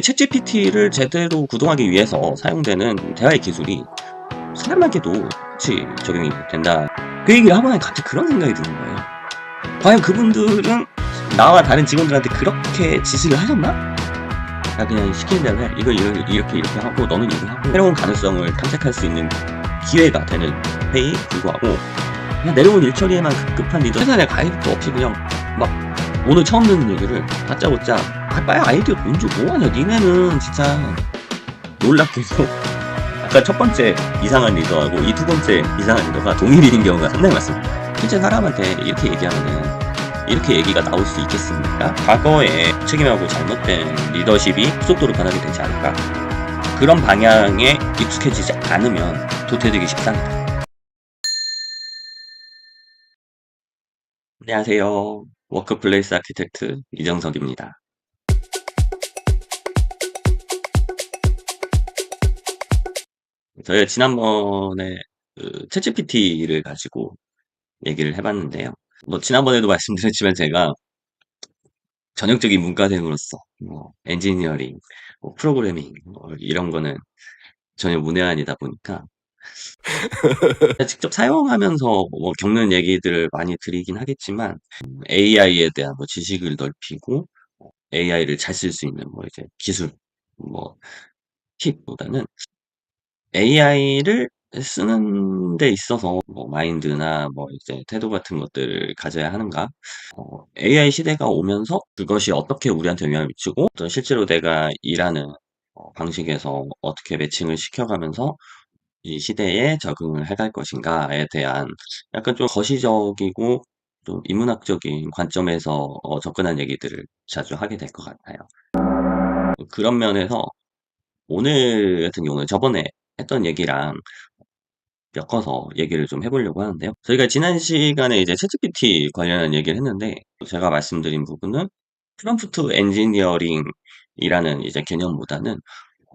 챗GPT를 제대로 구동하기 위해서 사용되는 대화의 기술이 사람에게도 같이 적용이 된다. 그 얘기를 하고 나니 갑자기 그런 생각이 드는 거예요. 과연 그분들은 나와 다른 직원들한테 그렇게 지시를 하셨나? 나 그냥 시키는 대로 해. 이거 이렇게 하고 너는 이거 하고 새로운 가능성을 탐색할 수 있는 기회가 되는 회의에 불구하고 그냥 내려온 일처리에만 급급한 리더 최선의 가이드도 없이 그냥 막 오늘 처음 듣는 얘기를 다짜고짜 빨리 아이디어 돈 줘 뭐하냐 니네는 진짜 놀랍게도 아까 첫 번째 이상한 리더하고 이 두 번째 이상한 리더가 동일인 경우가 상당히 많습니다. 실제 사람한테 이렇게 얘기하면은 이렇게 얘기가 나올 수 있겠습니까? 과거에 책임하고 잘못된 리더십이 속도로 변하게 되지 않을까? 그런 방향에 익숙해지지 않으면 도태되기 쉽습니다. 안녕하세요. 워크플레이스 아키텍트 이정석입니다. 저희가 지난번에 챗GPT를 가지고 얘기를 해봤는데요. 뭐 지난번에도 말씀드렸지만 제가 전형적인 문과생으로서 엔지니어링, 프로그래밍 이런 거는 전혀 문외한이다 보니까 직접 사용하면서 겪는 얘기들을 많이 드리긴 하겠지만 AI에 대한 지식을 넓히고 AI를 잘 쓸 수 있는 이제 기술, 뭐 팁보다는 AI를 쓰는 데 있어서 마인드나 이제 태도 같은 것들을 가져야 하는가? AI 시대가 오면서 그것이 어떻게 우리한테 영향을 미치고 또 실제로 내가 일하는 방식에서 어떻게 매칭을 시켜가면서 이 시대에 적응을 해갈 것인가에 대한 약간 좀 거시적이고 좀 인문학적인 관점에서 접근한 얘기들을 자주 하게 될 것 같아요. 그런 면에서 오늘 같은 경우는 저번에 했던 얘기랑 엮어서 얘기를 좀 해보려고 하는데요. 저희가 지난 시간에 이제 챗GPT 관련한 얘기를 했는데 제가 말씀드린 부분은 프롬프트 엔지니어링이라는 이제 개념보다는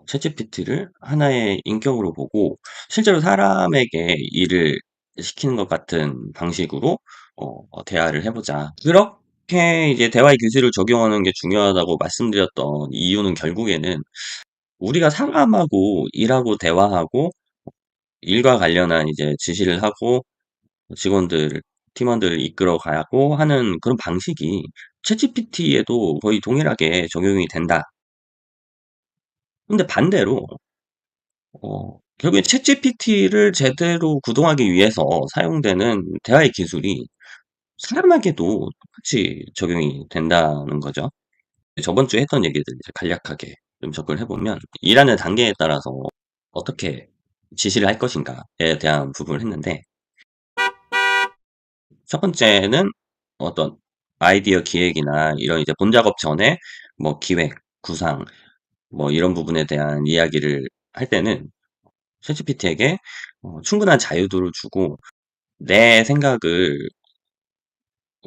챗GPT를 하나의 인격으로 보고 실제로 사람에게 일을 시키는 것 같은 방식으로 대화를 해보자. 그렇게 이제 대화의 기술을 적용하는 게 중요하다고 말씀드렸던 이유는 결국에는 우리가 사람하고 일하고 대화하고 일과 관련한 이제 지시를 하고 직원들, 팀원들을 이끌어 가고 하는 그런 방식이 챗GPT에도 거의 동일하게 적용이 된다. 근데 반대로 결국에 챗GPT를 제대로 구동하기 위해서 사용되는 대화의 기술이 사람에게도 똑같이 적용이 된다는 거죠. 저번 주에 했던 얘기들 이제 간략하게 좀 접근을 해보면 일하는 단계에 따라서 어떻게 지시를 할 것인가에 대한 부분을 했는데 첫 번째는 어떤 아이디어 기획이나 이런 이제 본 작업 전에 기획, 구상 이런 부분에 대한 이야기를 할 때는 챗GPT에게 충분한 자유도를 주고 내 생각을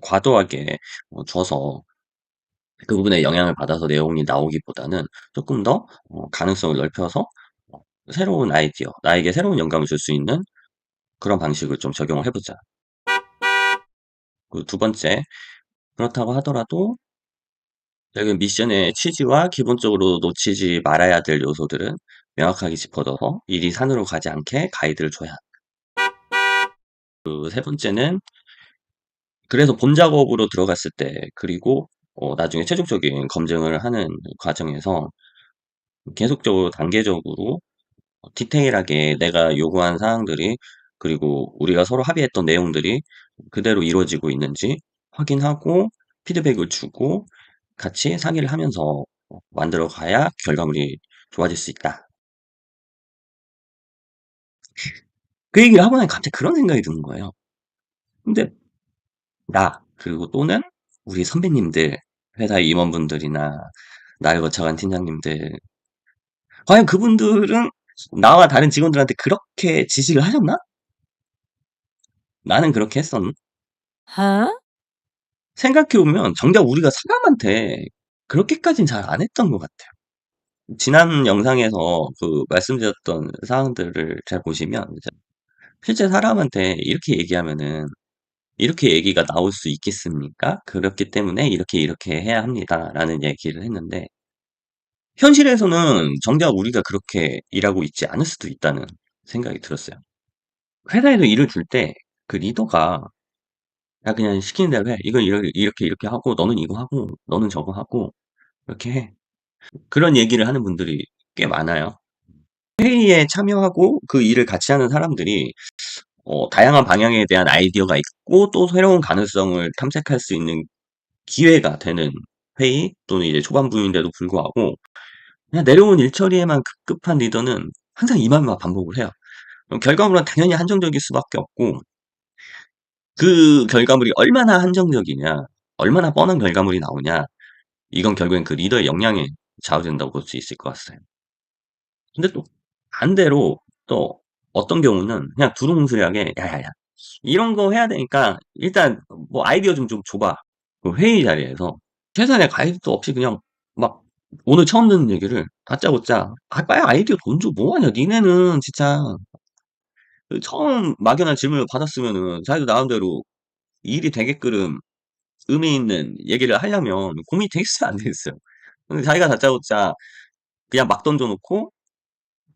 과도하게 줘서 그 부분에 영향을 받아서 내용이 나오기보다는 조금 더 가능성을 넓혀서 새로운 아이디어, 나에게 새로운 영감을 줄 수 있는 그런 방식을 좀 적용을 해보자. 그 두 번째, 그렇다고 하더라도 여기 미션의 취지와 기본적으로 놓치지 말아야 될 요소들은 명확하게 짚어둬서 일이 산으로 가지 않게 가이드를 줘야. 그 세 번째는 그래서 본 작업으로 들어갔을 때 그리고 나중에 최종적인 검증을 하는 과정에서 계속적으로 단계적으로 디테일하게 내가 요구한 사항들이 그리고 우리가 서로 합의했던 내용들이 그대로 이루어지고 있는지 확인하고 피드백을 주고 같이 상의를 하면서 만들어 가야 결과물이 좋아질 수 있다. 그 얘기를 하고 나니 갑자기 그런 생각이 드는 거예요. 근데 나 그리고 또는 우리 선배님들, 회사 임원분들이나 나를 거쳐간 팀장님들 과연 그분들은 나와 다른 직원들한테 그렇게 지시를 하셨나? 나는 그렇게 했었나? 생각해보면 정작 우리가 사람한테 그렇게까진 잘 안 했던 것 같아요. 지난 영상에서 그 말씀드렸던 사항들을 잘 보시면 이제 실제 사람한테 이렇게 얘기하면은 이렇게 얘기가 나올 수 있겠습니까? 그렇기 때문에 이렇게 해야 합니다라는 얘기를 했는데 현실에서는 정작 우리가 그렇게 일하고 있지 않을 수도 있다는 생각이 들었어요. 회사에서 일을 줄 때 그 리더가 "야 그냥 시키는 대로 해. 이건 이렇게 하고 너는 이거 하고 너는 저거 하고 이렇게 해." 그런 얘기를 하는 분들이 꽤 많아요. 회의에 참여하고 그 일을 같이 하는 사람들이 다양한 방향에 대한 아이디어가 있고 또 새로운 가능성을 탐색할 수 있는 기회가 되는 회의 또는 이제 초반부인데도 불구하고 그냥 내려온 일 처리에만 급급한 리더는 항상 이 말만 반복을 해요. 그럼 결과물은 당연히 한정적일 수밖에 없고 그 결과물이 얼마나 한정적이냐, 얼마나 뻔한 결과물이 나오냐, 이건 결국엔 그 리더의 역량에 좌우된다고 볼 수 있을 것 같아요. 근데 또 반대로 또 어떤 경우는 그냥 두루뭉술하게 "야야야 이런 거 해야 되니까 일단 뭐 아이디어 좀 줘 봐." 그 회의 자리에서 최선의 가이드도 없이 그냥 막 오늘 처음 듣는 얘기를 다짜고짜 "아 빨리 아이디어 돈 줘. 뭐 하냐 니네는 진짜." 그 처음 막연한 질문을 받았으면은 자기도 나름대로 일이 되게끔 의미 있는 얘기를 하려면 고민이 되겠어요 안 되겠어요? 근데 자기가 다짜고짜 그냥 막 던져 놓고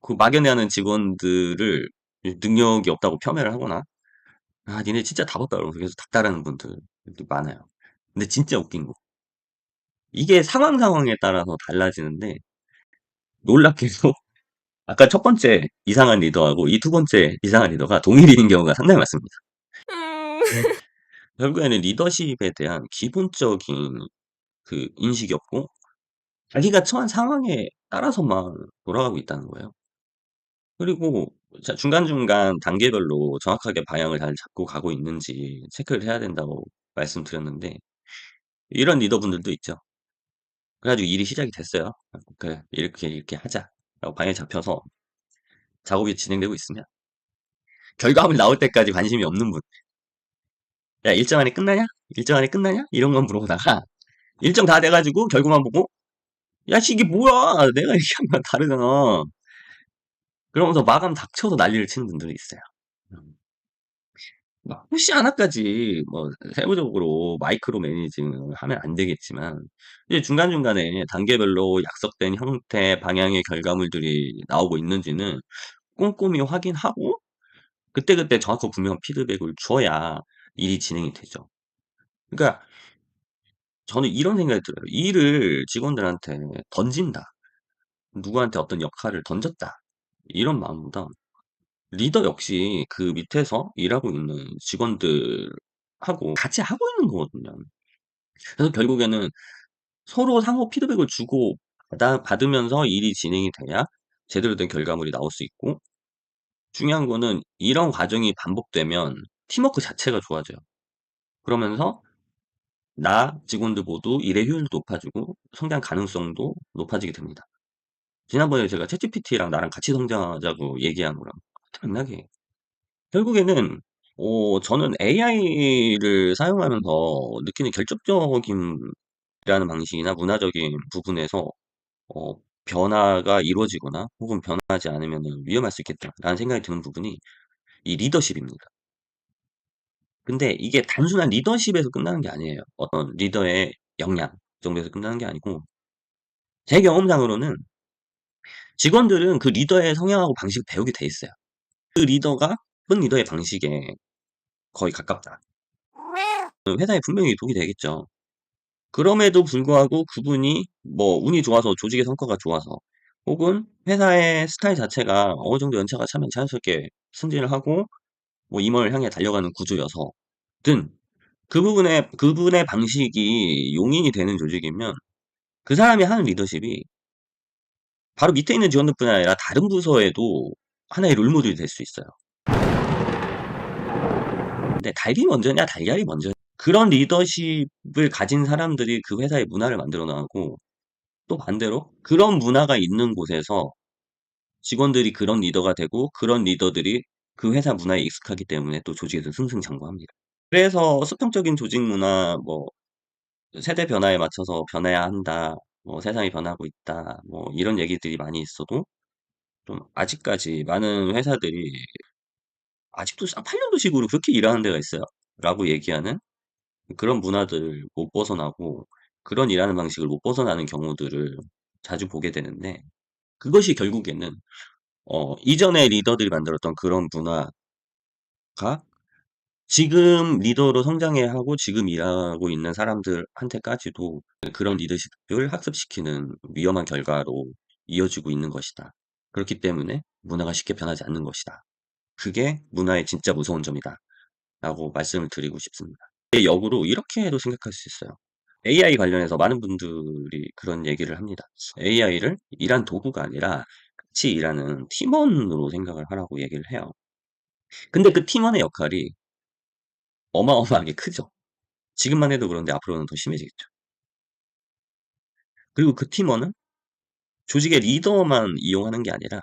그 막연해하는 직원들을 능력이 없다고 폄훼를 하거나 "아 니네 진짜 답 없다." 그러면서 계속 닥달하는 분들이 많아요. 근데 진짜 웃긴 거 이게 상황에 따라서 달라지는데 놀랍게도 아까 첫 번째 이상한 리더하고 이 두 번째 이상한 리더가 동일인 경우가 상당히 많습니다. 음. 결국에는 리더십에 대한 기본적인 그 인식이 없고 자기가 처한 상황에 따라서만 돌아가고 있다는 거예요. 그리고 자 중간중간 단계별로 정확하게 방향을 잘 잡고 가고 있는지 체크를 해야 된다고 말씀드렸는데 이런 리더분들도 있죠. 그래 가지고 일이 시작이 됐어요. "그래. 이렇게 하자."라고 방향이 잡혀서 작업이 진행되고 있으면 결과물 나올 때까지 관심이 없는 분. "야 일정 안에 끝나냐? 일정 안에 끝나냐?" 이런 건 물어보다가 일정 다 돼 가지고 결과만 보고 "야 씨 이게 뭐야? 내가 얘기한 거랑 다르잖아." 그러면서 마감 닥쳐서 난리를 치는 분들이 있어요. 음. 막 푸시 하나까지 뭐 세부적으로 마이크로 매니징을 하면 안 되겠지만 이제 중간중간에 단계별로 약속된 형태, 방향의 결과물들이 나오고 있는지는 꼼꼼히 확인하고 그때그때 정확하고 분명한 피드백을 줘야 일이 진행이 되죠. 그러니까 저는 이런 생각이 들어요. 일을 직원들한테 던진다. 누구한테 어떤 역할을 던졌다. 이런 마음보다 리더 역시 그 밑에서 일하고 있는 직원들하고 같이 하고 있는 거거든요. 그래서 결국에는 서로 상호 피드백을 주고 받으면서 일이 진행이 돼야 제대로 된 결과물이 나올 수 있고 중요한 거는 이런 과정이 반복되면 팀워크 자체가 좋아져요. 그러면서 직원들 모두 일의 효율도 높아지고 성장 가능성도 높아지게 됩니다. 지난번에 제가 챗GPT랑 나랑 같이 성장하자고 얘기한 거랑 같은 맥락이에요. 결국에는 저는 AI를 사용하면서 느끼는 결정적인 일하는 방식이나 문화적인 부분에서 어 '변화가 이루어지거나 혹은 변화하지 않으면은 위험할 수 있겠다.'라는 생각이 드는 부분이 이 리더십입니다. 근데 이게 단순한 리더십에서 끝나는 게 아니에요. 어떤 리더의 역량 정도에서 끝나는 게 아니고 제 경험상으로는 직원들은 그 리더의 성향하고 방식을 배우게 돼 있어요. 그 리더가 현 리더의 방식에 거의 가깝다. 회사에 분명히 독이 되겠죠. 그럼에도 불구하고 그분이 뭐 운이 좋아서 조직의 성과가 좋아서 혹은 회사의 스타일 자체가 어느 정도 연차가 차면 자연스럽게 승진을 하고 뭐 임원을 향해 달려가는 구조여서든 그분의 방식이 용인이 되는 조직이면 그 사람이 하는 리더십이 바로 밑에 있는 직원들뿐 아니라 다른 부서에도 하나의 롤모델이 될 수 있어요. 근데 닭이 먼저냐 달걀이 먼저냐 그런 리더십을 가진 사람들이 그 회사의 문화를 만들어 나가고 또 반대로 그런 문화가 있는 곳에서 직원들이 그런 리더가 되고 그런 리더들이 그 회사 문화에 익숙하기 때문에 또 조직에서 승승장구합니다. 그래서 수평적인 조직 문화 뭐 "세대 변화에 맞춰서 변해야 한다." 뭐 "세상이 변하고 있다." 뭐 이런 얘기들이 많이 있어도 좀 아직까지 많은 회사들이 "아직도 쌍팔년도식으로 그렇게 일하는 데가 있어요." 라고 얘기하는 그런 문화들을 못 벗어나고 그런 일하는 방식을 못 벗어나는 경우들을 자주 보게 되는데 그것이 결국에는 이전의 리더들이 만들었던 그런 문화가 지금 리더로 성장해야 하고 지금 일하고 있는 사람들한테까지도 그런 리더십을 학습시키는 위험한 결과로 이어지고 있는 것이다. 그렇기 때문에 문화가 쉽게 변하지 않는 것이다. 그게 문화의 진짜 무서운 점이다. 라고 말씀을 드리고 싶습니다. 역으로 이렇게도 생각할 수 있어요. AI 관련해서 많은 분들이 그런 얘기를 합니다. AI를 일한 도구가 아니라 같이 일하는 팀원으로 생각을 하라고 얘기를 해요. 근데 그 팀원의 역할이 어마어마하게 크죠. 지금만 해도 그런데 앞으로는 더 심해지겠죠. 그리고 그 팀원은 조직의 리더만 이용하는 게 아니라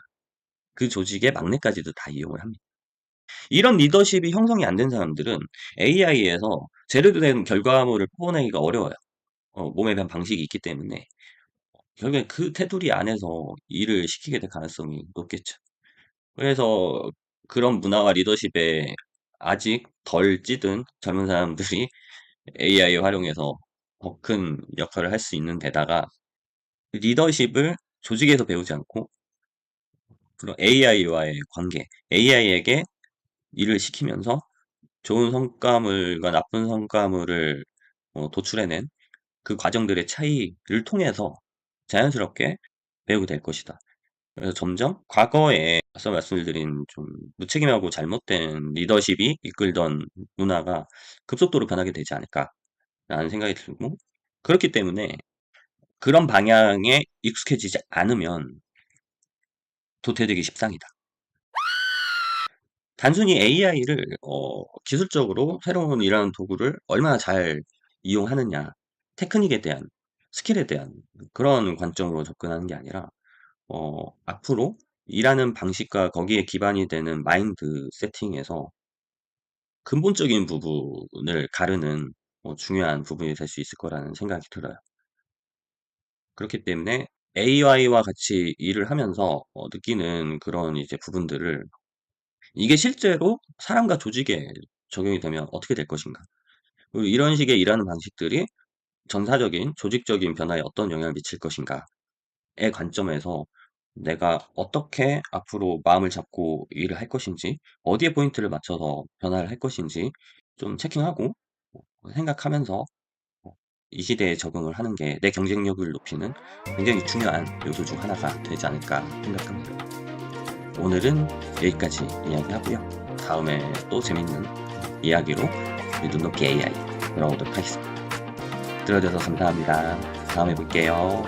그 조직의 막내까지도 다 이용을 합니다. 이런 리더십이 형성이 안 된 사람들은 AI에서 제대로 된 결과물을 뽑아내기가 어려워요. 몸에 대한 방식이 있기 때문에 결국엔 그 테두리 안에서 일을 시키게 될 가능성이 높겠죠. 그래서 그런 문화와 리더십에 아직 덜 찌든 젊은 사람들이 AI 활용해서 더 큰 역할을 할 수 있는 데다가 리더십을 조직에서 배우지 않고 그런 AI와의 관계, AI에게 일을 시키면서 좋은 성과물과 나쁜 성과물을 도출해낸 그 과정들의 차이를 통해서 자연스럽게 배우게 될 것이다. 그래서 점점 과거에 앞서 말씀드린 좀 무책임하고 잘못된 리더십이 이끌던 문화가 급속도로 변하게 되지 않을까라는 생각이 들고 그렇기 때문에 그런 방향에 익숙해지지 않으면 도태되기 십상이다. 단순히 AI를 기술적으로 새로운 일하는 도구를 얼마나 잘 이용하느냐, 테크닉에 대한, 스킬에 대한 그런 관점으로 접근하는 게 아니라 앞으로 일하는 방식과 거기에 기반이 되는 마인드 세팅에서 근본적인 부분을 가르는 중요한 부분이 될 수 있을 거라는 생각이 들어요. 그렇기 때문에 AI와 같이 일을 하면서 느끼는 그런 이제 부분들을 이게 실제로 사람과 조직에 적용이 되면 어떻게 될 것인가? 그리고 이런 식의 일하는 방식들이 전사적인 조직적인 변화에 어떤 영향을 미칠 것인가의 관점에서 내가 어떻게 앞으로 마음을 잡고 일을 할 것인지, 어디에 포인트를 맞춰서 변화를 할 것인지 좀 체킹하고 생각하면서 이 시대에 적응을 하는 게 내 경쟁력을 높이는 굉장히 중요한 요소 중 하나가 되지 않을까 생각합니다. 오늘은 여기까지 이야기하고요. 다음에 또 재밌는 이야기로 눈높이 AI 돌아오도록 하겠습니다. 들어줘서 감사합니다. 다음에 볼게요.